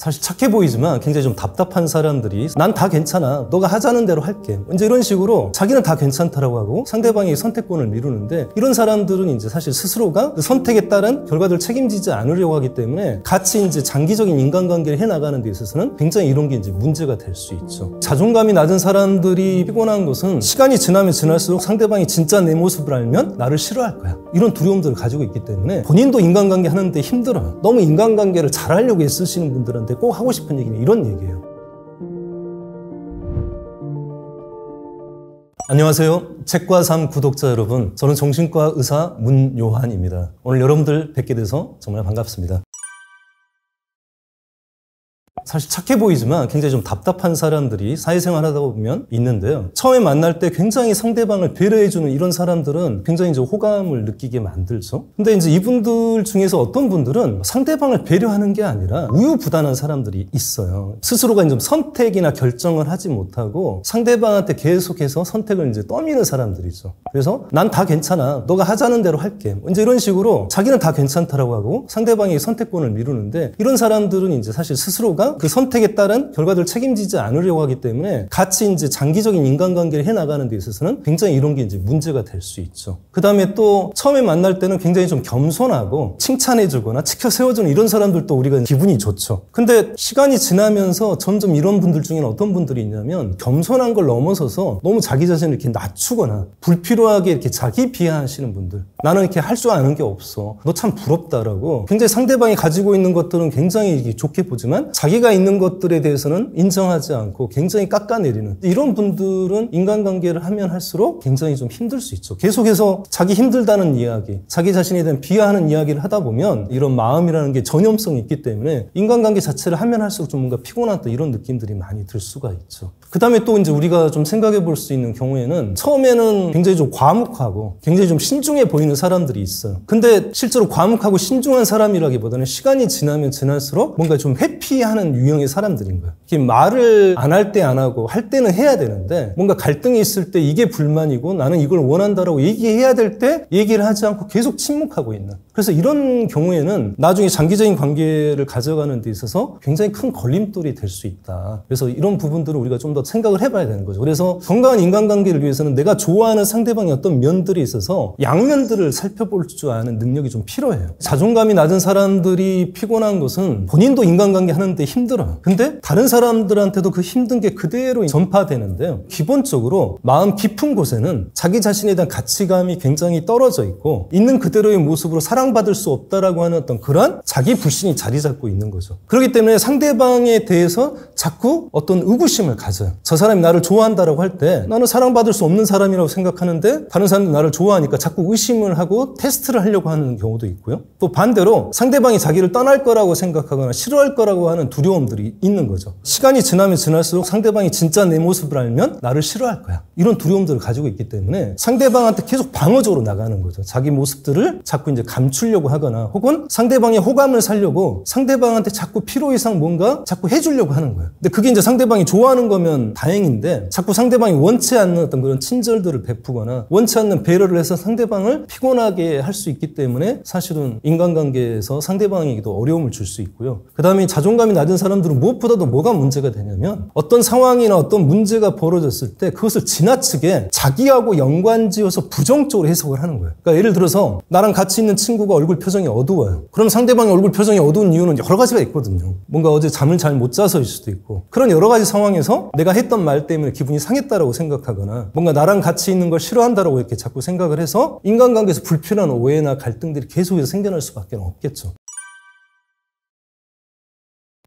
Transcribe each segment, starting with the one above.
사실 착해 보이지만 굉장히 좀 답답한 사람들이 난 다 괜찮아, 너가 하자는 대로 할게, 이제 이런 식으로 자기는 다 괜찮다라고 하고 상대방의 선택권을 미루는데, 이런 사람들은 이제 사실 스스로가 그 선택에 따른 결과들을 책임지지 않으려고 하기 때문에 같이 이제 장기적인 인간관계를 해나가는 데 있어서는 굉장히 이런 게 이제 문제가 될 수 있죠. 자존감이 낮은 사람들이 피곤한 것은 시간이 지나면 지날수록 상대방이 진짜 내 모습을 알면 나를 싫어할 거야, 이런 두려움들을 가지고 있기 때문에 본인도 인간관계 하는데 힘들어요. 너무 인간관계를 잘하려고 애쓰시는 분들한테 꼭 하고 싶은 얘기는 이런 얘기예요. 안녕하세요. 책과 삶 구독자 여러분, 저는 정신과 의사 문요한입니다. 오늘 여러분들 뵙게 돼서 정말 반갑습니다. 사실 착해 보이지만 굉장히 좀 답답한 사람들이 사회생활 하다 보면 있는데요. 처음에 만날 때 굉장히 상대방을 배려해주는 이런 사람들은 굉장히 이제 호감을 느끼게 만들죠. 근데 이제 이분들 중에서 어떤 분들은 상대방을 배려하는 게 아니라 우유부단한 사람들이 있어요. 스스로가 이제 선택이나 결정을 하지 못하고 상대방한테 계속해서 선택을 이제 떠미는 사람들이죠. 그래서 난 다 괜찮아, 너가 하자는 대로 할게, 이제 이런 식으로 자기는 다 괜찮다라고 하고 상대방의 선택권을 미루는데, 이런 사람들은 이제 사실 스스로가 그 선택에 따른 결과들을 책임지지 않으려고 하기 때문에 같이 이제 장기적인 인간관계를 해나가는 데 있어서는 굉장히 이런 게 이제 문제가 될 수 있죠. 그 다음에 또 처음에 만날 때는 굉장히 좀 겸손하고 칭찬해주거나 치켜 세워주는 이런 사람들도 우리가 기분이 좋죠. 근데 시간이 지나면서 점점 이런 분들 중에는 어떤 분들이 있냐면 겸손한 걸 넘어서서 너무 자기 자신을 이렇게 낮추거나 불필요하게 이렇게 자기 비하하시는 분들, 나는 이렇게 할 줄 아는 게 없어, 너 참 부럽다라고 굉장히 상대방이 가지고 있는 것들은 굉장히 좋게 보지만 자기가 있는 것들에 대해서는 인정하지 않고 굉장히 깎아내리는 이런 분들은 인간관계를 하면 할수록 굉장히 좀 힘들 수 있죠. 계속해서 자기 힘들다는 이야기, 자기 자신에 대한 비하하는 이야기를 하다 보면 이런 마음이라는 게 전염성이 있기 때문에 인간관계 자체를 하면 할수록 좀 뭔가 피곤하다 이런 느낌들이 많이 들 수가 있죠. 그 다음에 또 이제 우리가 좀 생각해 볼 수 있는 경우에는 처음에는 굉장히 좀 과묵하고 굉장히 좀 신중해 보이는 사람들이 있어요. 근데 실제로 과묵하고 신중한 사람이라기보다는 시간이 지나면 지날수록 뭔가 좀 회피하는 유형의 사람들인 거예요. 말을 안 할 때 안 하고 할 때는 해야 되는데, 뭔가 갈등이 있을 때 이게 불만이고 나는 이걸 원한다라고 얘기해야 될 때 얘기를 하지 않고 계속 침묵하고 있는, 그래서 이런 경우에는 나중에 장기적인 관계를 가져가는 데 있어서 굉장히 큰 걸림돌이 될 수 있다. 그래서 이런 부분들을 우리가 좀 더 생각을 해봐야 되는 거죠. 그래서 건강한 인간관계를 위해서는 내가 좋아하는 상대방의 어떤 면들이 있어서 양면들을 살펴볼 줄 아는 능력이 좀 필요해요. 자존감이 낮은 사람들이 피곤한 것은 본인도 인간관계 하는데 힘들어요. 근데 다른 사람들한테도 그 힘든 게 그대로 전파되는데요. 기본적으로 마음 깊은 곳에는 자기 자신에 대한 가치감이 굉장히 떨어져 있고 있는 그대로의 모습으로 사랑받을 수 없다라고 하는 어떤 그런 자기 불신이 자리 잡고 있는 거죠. 그렇기 때문에 상대방에 대해서 자꾸 어떤 의구심을 가져요. 저 사람이 나를 좋아한다라고 할 때 나는 사랑받을 수 없는 사람이라고 생각하는데 다른 사람들이 나를 좋아하니까 자꾸 의심을 하고 테스트를 하려고 하는 경우도 있고요. 또 반대로 상대방이 자기를 떠날 거라고 생각하거나 싫어할 거라고 하는 두려움들이 있는 거죠. 시간이 지나면 지날수록 상대방이 진짜 내 모습을 알면 나를 싫어할 거야, 이런 두려움들을 가지고 있기 때문에 상대방한테 계속 방어적으로 나가는 거죠. 자기 모습들을 자꾸 이제 감추려고 하거나 혹은 상대방의 호감을 살려고 상대방한테 자꾸 필요 이상 뭔가 자꾸 해주려고 하는 거예요. 근데 그게 이제 상대방이 좋아하는 거면 다행인데, 자꾸 상대방이 원치 않는 어떤 그런 친절들을 베푸거나 원치 않는 배려를 해서 상대방을 피곤하게 할 수 있기 때문에 사실은 인간관계에서 상대방에게도 어려움을 줄 수 있고요. 그 다음에 자존감이 낮은 사람들은 무엇보다도 뭐가 문제가 되냐면, 어떤 상황이나 어떤 문제가 벌어졌을 때 그것을 지나치게 자기하고 연관지어서 부정적으로 해석을 하는 거예요. 그러니까 예를 들어서 나랑 같이 있는 친구가 얼굴 표정이 어두워요. 그럼 상대방의 얼굴 표정이 어두운 이유는 여러 가지가 있거든요. 뭔가 어제 잠을 잘 못 자서일 수도 있고, 그런 여러 가지 상황에서 내가 했던 말 때문에 기분이 상했다라고 생각하거나 뭔가 나랑 같이 있는 걸 싫어한다라고 이렇게 자꾸 생각을 해서 인간관계에서 불필요한 오해나 갈등들이 계속해서 생겨날 수밖에 없겠죠.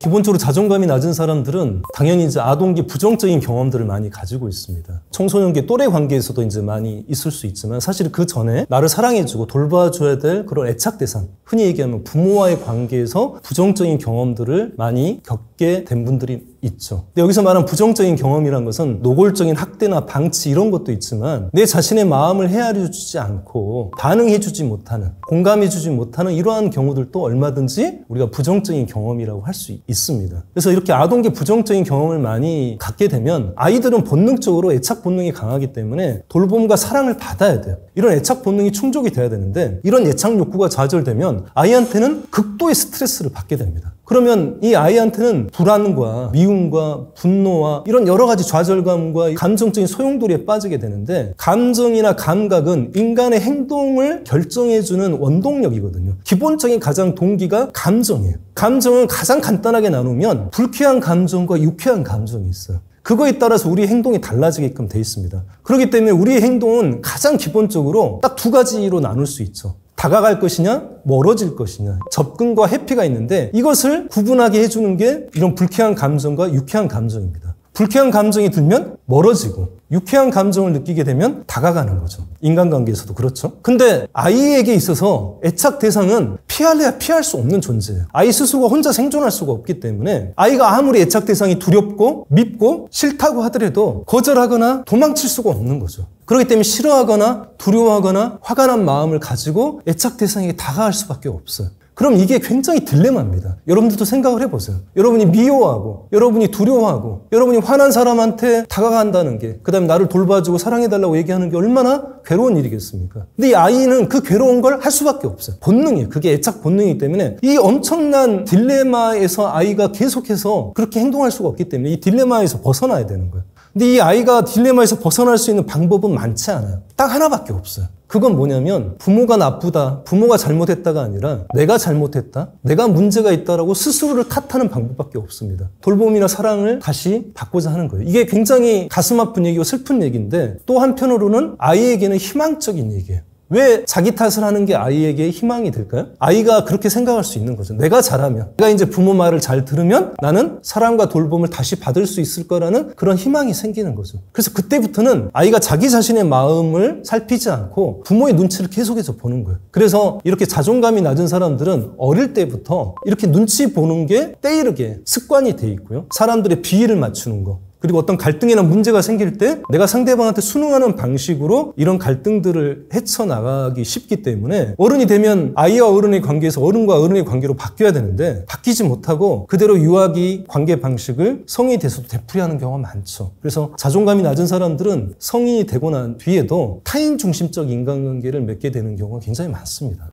기본적으로 자존감이 낮은 사람들은 당연히 이제 아동기 부정적인 경험들을 많이 가지고 있습니다. 청소년기 또래 관계에서도 이제 많이 있을 수 있지만, 사실 그 전에 나를 사랑해주고 돌봐줘야 될 그런 애착 대상, 흔히 얘기하면 부모와의 관계에서 부정적인 경험들을 많이 겪게 된 분들이 있죠. 근데 여기서 말하는 부정적인 경험이란 것은 노골적인 학대나 방치 이런 것도 있지만, 내 자신의 마음을 헤아려 주지 않고 반응해 주지 못하는, 공감해 주지 못하는 이러한 경우들도 얼마든지 우리가 부정적인 경험이라고 할 수 있습니다. 그래서 이렇게 아동기 부정적인 경험을 많이 갖게 되면 아이들은 본능적으로 애착 본능이 강하기 때문에 돌봄과 사랑을 받아야 돼요. 이런 애착 본능이 충족이 돼야 되는데, 이런 애착 욕구가 좌절되면 아이한테는 극도의 스트레스를 받게 됩니다. 그러면 이 아이한테는 불안과 미움과 분노와 이런 여러 가지 좌절감과 감정적인 소용돌이에 빠지게 되는데, 감정이나 감각은 인간의 행동을 결정해주는 원동력이거든요. 기본적인 가장 동기가 감정이에요. 감정은 가장 간단하게 나누면 불쾌한 감정과 유쾌한 감정이 있어요. 그거에 따라서 우리의 행동이 달라지게끔 돼 있습니다. 그렇기 때문에 우리의 행동은 가장 기본적으로 딱 두 가지로 나눌 수 있죠. 다가갈 것이냐, 멀어질 것이냐. 접근과 회피가 있는데, 이것을 구분하게 해주는 게 이런 불쾌한 감정과 유쾌한 감정입니다. 불쾌한 감정이 들면 멀어지고, 유쾌한 감정을 느끼게 되면 다가가는 거죠. 인간관계에서도 그렇죠. 근데 아이에게 있어서 애착 대상은 피할래야 피할 수 없는 존재예요. 아이 스스로가 혼자 생존할 수가 없기 때문에, 아이가 아무리 애착 대상이 두렵고 밉고 싫다고 하더라도 거절하거나 도망칠 수가 없는 거죠. 그렇기 때문에 싫어하거나 두려워하거나 화가 난 마음을 가지고 애착 대상에게 다가갈 수밖에 없어요. 그럼 이게 굉장히 딜레마입니다. 여러분들도 생각을 해보세요. 여러분이 미워하고, 여러분이 두려워하고, 여러분이 화난 사람한테 다가간다는 게, 그 다음에 나를 돌봐주고 사랑해달라고 얘기하는 게 얼마나 괴로운 일이겠습니까? 근데 이 아이는 그 괴로운 걸 할 수밖에 없어요. 본능이에요. 그게 애착 본능이기 때문에 이 엄청난 딜레마에서 아이가 계속해서 그렇게 행동할 수가 없기 때문에 이 딜레마에서 벗어나야 되는 거예요. 근데 이 아이가 딜레마에서 벗어날 수 있는 방법은 많지 않아요. 딱 하나밖에 없어요. 그건 뭐냐면, 부모가 나쁘다, 부모가 잘못했다가 아니라 내가 잘못했다, 내가 문제가 있다라고 스스로를 탓하는 방법밖에 없습니다. 돌봄이나 사랑을 다시 받고자 하는 거예요. 이게 굉장히 가슴 아픈 얘기고 슬픈 얘기인데, 또 한편으로는 아이에게는 희망적인 얘기예요. 왜 자기 탓을 하는 게 아이에게 희망이 될까요? 아이가 그렇게 생각할 수 있는 거죠. 내가 잘하면, 내가 이제 부모 말을 잘 들으면 나는 사랑과 돌봄을 다시 받을 수 있을 거라는 그런 희망이 생기는 거죠. 그래서 그때부터는 아이가 자기 자신의 마음을 살피지 않고 부모의 눈치를 계속해서 보는 거예요. 그래서 이렇게 자존감이 낮은 사람들은 어릴 때부터 이렇게 눈치 보는 게 때이르게 습관이 돼 있고요. 사람들의 비위를 맞추는 거, 그리고 어떤 갈등이나 문제가 생길 때 내가 상대방한테 순응하는 방식으로 이런 갈등들을 헤쳐나가기 쉽기 때문에, 어른이 되면 아이와 어른의 관계에서 어른과 어른의 관계로 바뀌어야 되는데 바뀌지 못하고 그대로 유아기 관계 방식을 성인이 돼서도 되풀이하는 경우가 많죠. 그래서 자존감이 낮은 사람들은 성인이 되고 난 뒤에도 타인 중심적 인간관계를 맺게 되는 경우가 굉장히 많습니다.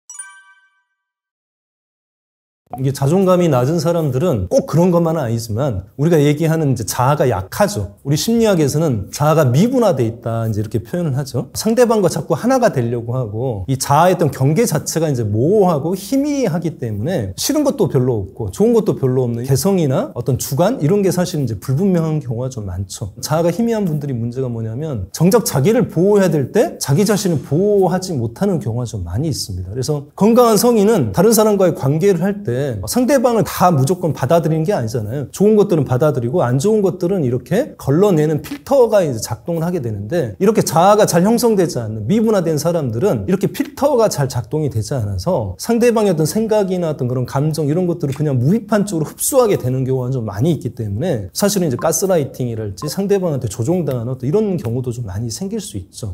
이게 자존감이 낮은 사람들은 꼭 그런 것만은 아니지만, 우리가 얘기하는 이제 자아가 약하죠. 우리 심리학에서는 자아가 미분화돼 있다, 이제 이렇게 표현을 하죠. 상대방과 자꾸 하나가 되려고 하고, 이 자아의 어떤 경계 자체가 이제 모호하고 희미하기 때문에 싫은 것도 별로 없고 좋은 것도 별로 없는 개성이나 어떤 주관, 이런 게 사실 이제 불분명한 경우가 좀 많죠. 자아가 희미한 분들이 문제가 뭐냐면, 정작 자기를 보호해야 될 때 자기 자신을 보호하지 못하는 경우가 좀 많이 있습니다. 그래서 건강한 성인은 다른 사람과의 관계를 할 때 상대방을 다 무조건 받아들이는 게 아니잖아요. 좋은 것들은 받아들이고 안 좋은 것들은 이렇게 걸러내는 필터가 이제 작동을 하게 되는데, 이렇게 자아가 잘 형성되지 않는 미분화된 사람들은 이렇게 필터가 잘 작동이 되지 않아서 상대방의 어떤 생각이나 어떤 그런 감정, 이런 것들을 그냥 무의판 쪽으로 흡수하게 되는 경우가 좀 많이 있기 때문에, 사실은 이제 가스라이팅이랄지 상대방한테 조종당하는 어떤 이런 경우도 좀 많이 생길 수 있죠.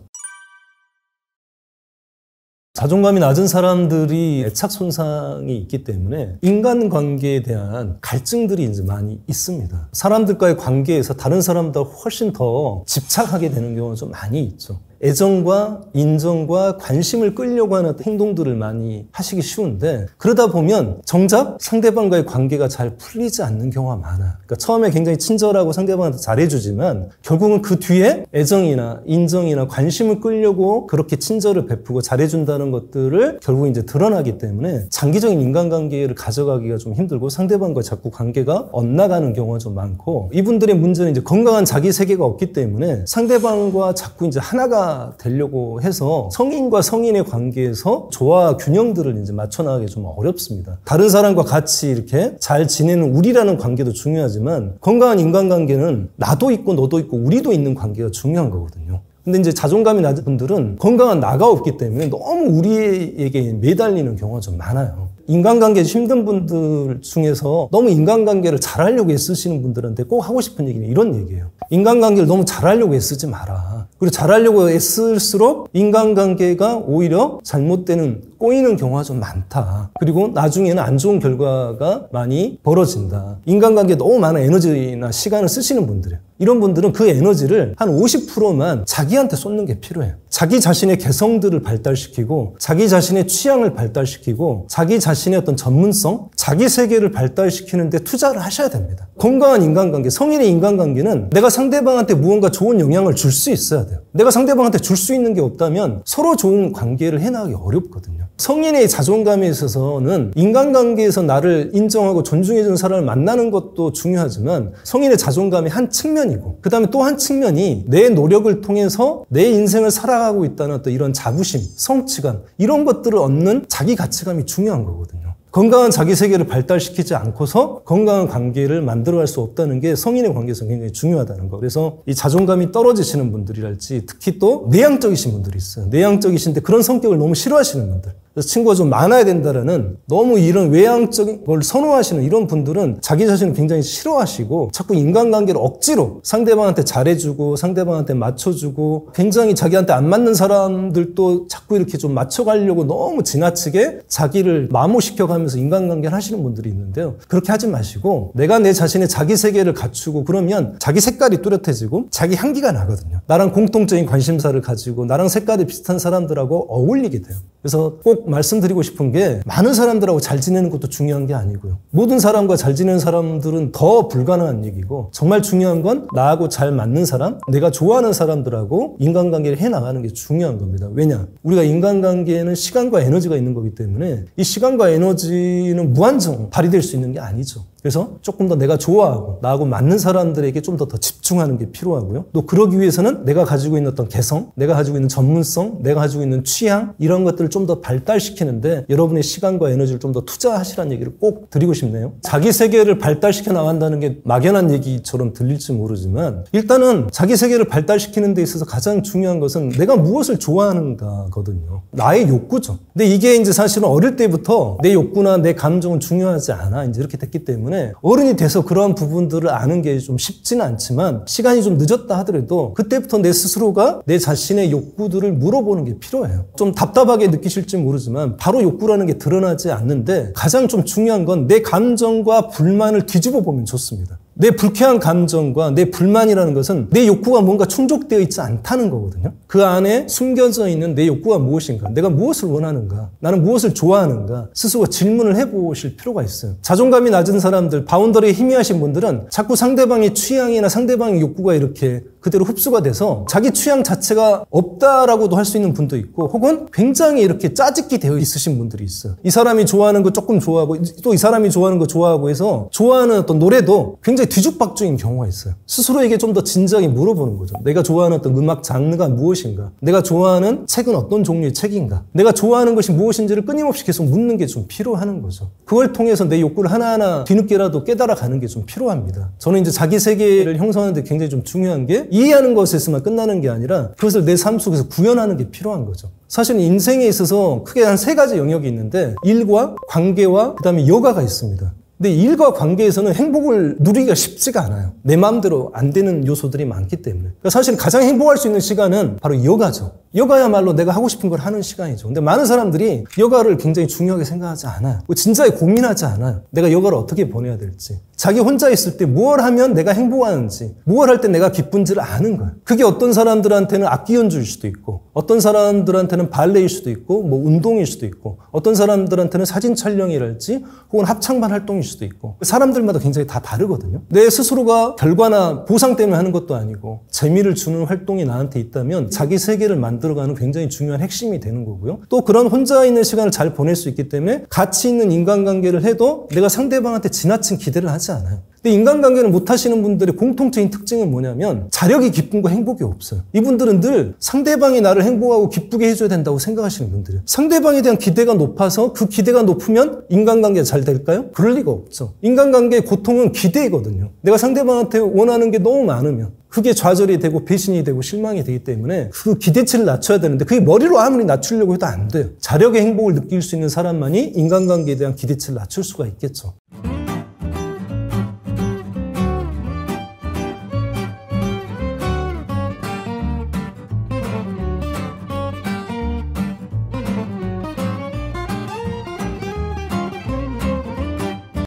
자존감이 낮은 사람들이 애착 손상이 있기 때문에 인간관계에 대한 갈증들이 이제 많이 있습니다. 사람들과의 관계에서 다른 사람보다 훨씬 더 집착하게 되는 경우가 좀 많이 있죠. 애정과 인정과 관심을 끌려고 하는 행동들을 많이 하시기 쉬운데, 그러다 보면 정작 상대방과의 관계가 잘 풀리지 않는 경우가 많아. 그러니까 처음에 굉장히 친절하고 상대방한테 잘해주지만 결국은 그 뒤에 애정이나 인정이나 관심을 끌려고 그렇게 친절을 베푸고 잘해준다는 것들을 결국 이제 드러나기 때문에 장기적인 인간관계를 가져가기가 좀 힘들고 상대방과 자꾸 관계가 엇나가는 경우가 좀 많고, 이분들의 문제는 이제 건강한 자기 세계가 없기 때문에 상대방과 자꾸 이제 하나가 되려고 해서 성인과 성인의 관계에서 조화 균형들을 이제 맞춰나가기 좀 어렵습니다. 다른 사람과 같이 이렇게 잘 지내는 우리라는 관계도 중요하지만, 건강한 인간관계는 나도 있고 너도 있고 우리도 있는 관계가 중요한 거거든요. 근데 이제 자존감이 낮은 분들은 건강한 나가 없기 때문에 너무 우리에게 매달리는 경우가 좀 많아요. 인간관계 힘든 분들 중에서 너무 인간관계를 잘하려고 애쓰시는 분들한테 꼭 하고 싶은 얘기는 이런 얘기예요. 인간관계를 너무 잘하려고 애쓰지 마라. 그리고 잘하려고 애쓸수록 인간관계가 오히려 잘못되는 꼬이는 경우가 좀 많다. 그리고 나중에는 안 좋은 결과가 많이 벌어진다. 인간관계에 너무 많은 에너지나 시간을 쓰시는 분들이에요. 이런 분들은 그 에너지를 한 50%만 자기한테 쏟는 게 필요해요. 자기 자신의 개성들을 발달시키고 자기 자신의 취향을 발달시키고 자기 자신의 어떤 전문성, 자기 세계를 발달시키는 데 투자를 하셔야 됩니다. 건강한 인간관계, 성인의 인간관계는 내가 상대방한테 무언가 좋은 영향을 줄 수 있어야 돼요. 내가 상대방한테 줄 수 있는 게 없다면 서로 좋은 관계를 해나가기 어렵거든요. 성인의 자존감에 있어서는 인간관계에서 나를 인정하고 존중해주는 사람을 만나는 것도 중요하지만 성인의 자존감의 한 측면이고 그 다음에 또 한 측면이 내 노력을 통해서 내 인생을 살아가고 있다는 어떤 이런 자부심, 성취감 이런 것들을 얻는 자기 가치감이 중요한 거거든요. 건강한 자기 세계를 발달시키지 않고서 건강한 관계를 만들어갈 수 없다는 게 성인의 관계에서 굉장히 중요하다는 거. 그래서 이 자존감이 떨어지시는 분들이랄지 특히 또 내향적이신 분들이 있어요. 내향적이신데 그런 성격을 너무 싫어하시는 분들. 그래서 친구가 좀 많아야 된다라는 너무 이런 외향적인 걸 선호하시는 이런 분들은 자기 자신을 굉장히 싫어하시고 자꾸 인간관계를 억지로 상대방한테 잘해주고 상대방한테 맞춰주고 굉장히 자기한테 안 맞는 사람들도 자꾸 이렇게 좀 맞춰가려고 너무 지나치게 자기를 마모시켜가면서 인간관계를 하시는 분들이 있는데요. 그렇게 하지 마시고 내가 내 자신의 자기 세계를 갖추고 그러면 자기 색깔이 뚜렷해지고 자기 향기가 나거든요. 나랑 공통적인 관심사를 가지고 나랑 색깔이 비슷한 사람들하고 어울리게 돼요. 그래서 꼭 말씀드리고 싶은 게 많은 사람들하고 잘 지내는 것도 중요한 게 아니고요. 모든 사람과 잘 지내는 사람들은 더 불가능한 얘기고 정말 중요한 건 나하고 잘 맞는 사람, 내가 좋아하는 사람들하고 인간관계를 해나가는 게 중요한 겁니다. 왜냐? 우리가 인간관계에는 시간과 에너지가 있는 거기 때문에 이 시간과 에너지는 무한정 발휘될 수 있는 게 아니죠. 그래서 조금 더 내가 좋아하고 나하고 맞는 사람들에게 좀 더 집중하는 게 필요하고요. 또 그러기 위해서는 내가 가지고 있는 어떤 개성, 내가 가지고 있는 전문성, 내가 가지고 있는 취향 이런 것들을 좀 더 발달시키는데 여러분의 시간과 에너지를 좀 더 투자하시라는 얘기를 꼭 드리고 싶네요. 자기 세계를 발달시켜 나간다는 게 막연한 얘기처럼 들릴지 모르지만 일단은 자기 세계를 발달시키는 데 있어서 가장 중요한 것은 내가 무엇을 좋아하는가거든요. 나의 욕구죠. 근데 이게 이제 사실은 어릴 때부터 내 욕구나 내 감정은 중요하지 않아. 이제 이렇게 됐기 때문에 어른이 돼서 그러한 부분들을 아는 게 좀 쉽지는 않지만 시간이 좀 늦었다 하더라도 그때부터 내 스스로가 내 자신의 욕구들을 물어보는 게 필요해요. 좀 답답하게 느끼실지 모르지만 바로 욕구라는 게 드러나지 않는데 가장 좀 중요한 건 내 감정과 불만을 뒤집어 보면 좋습니다. 내 불쾌한 감정과 내 불만이라는 것은 내 욕구가 뭔가 충족되어 있지 않다는 거거든요. 그 안에 숨겨져 있는 내 욕구가 무엇인가? 내가 무엇을 원하는가? 나는 무엇을 좋아하는가? 스스로 질문을 해보실 필요가 있어요. 자존감이 낮은 사람들, 바운더리에 희미하신 분들은 자꾸 상대방의 취향이나 상대방의 욕구가 이렇게 그대로 흡수가 돼서 자기 취향 자체가 없다라고도 할 수 있는 분도 있고 혹은 굉장히 이렇게 짜집기 되어 있으신 분들이 있어요. 이 사람이 좋아하는 거 조금 좋아하고 또 이 사람이 좋아하는 거 좋아하고 해서 좋아하는 어떤 노래도 굉장히 뒤죽박죽인 경우가 있어요. 스스로에게 좀 더 진지하게 물어보는 거죠. 내가 좋아하는 어떤 음악 장르가 무엇인가? 내가 좋아하는 책은 어떤 종류의 책인가? 내가 좋아하는 것이 무엇인지를 끊임없이 계속 묻는 게 좀 필요한 거죠. 그걸 통해서 내 욕구를 하나하나 뒤늦게라도 깨달아가는 게 좀 필요합니다. 저는 이제 자기 세계를 형성하는 데 굉장히 좀 중요한 게 이해하는 것에서만 끝나는 게 아니라 그것을 내 삶 속에서 구현하는 게 필요한 거죠. 사실 인생에 있어서 크게 한 3가지 영역이 있는데 일과 관계와 그다음에 여가가 있습니다. 근데 일과 관계에서는 행복을 누리기가 쉽지가 않아요. 내 마음대로 안 되는 요소들이 많기 때문에. 그러니까 사실 가장 행복할 수 있는 시간은 바로 여가죠. 여가야말로 내가 하고 싶은 걸 하는 시간이죠. 근데 많은 사람들이 여가를 굉장히 중요하게 생각하지 않아요. 진지하게 고민하지 않아요. 내가 여가를 어떻게 보내야 될지. 자기 혼자 있을 때 무엇을 하면 내가 행복하는지, 무엇을 할 때 내가 기쁜지를 아는 거예요. 그게 어떤 사람들한테는 악기 연주일 수도 있고, 어떤 사람들한테는 발레일 수도 있고, 뭐 운동일 수도 있고, 어떤 사람들한테는 사진 촬영이랄지, 혹은 합창반 활동일 수도 있고, 사람들마다 굉장히 다 다르거든요. 내 스스로가 결과나 보상 때문에 하는 것도 아니고, 재미를 주는 활동이 나한테 있다면 자기 세계를 만들어가는 굉장히 중요한 핵심이 되는 거고요. 또 그런 혼자 있는 시간을 잘 보낼 수 있기 때문에 가치 있는 인간관계를 해도 내가 상대방한테 지나친 기대를 하지 않아요. 근데 인간관계를 못하시는 분들의 공통적인 특징은 뭐냐면 자력이 기쁨과 행복이 없어요. 이분들은 늘 상대방이 나를 행복하고 기쁘게 해줘야 된다고 생각하시는 분들이에요. 상대방에 대한 기대가 높아서 그 기대가 높으면 인간관계가 잘 될까요? 그럴 리가 없죠. 인간관계의 고통은 기대거든요. 내가 상대방한테 원하는 게 너무 많으면 그게 좌절이 되고 배신이 되고 실망이 되기 때문에 그 기대치를 낮춰야 되는데 그게 머리로 아무리 낮추려고 해도 안 돼요. 자력의 행복을 느낄 수 있는 사람만이 인간관계에 대한 기대치를 낮출 수가 있겠죠.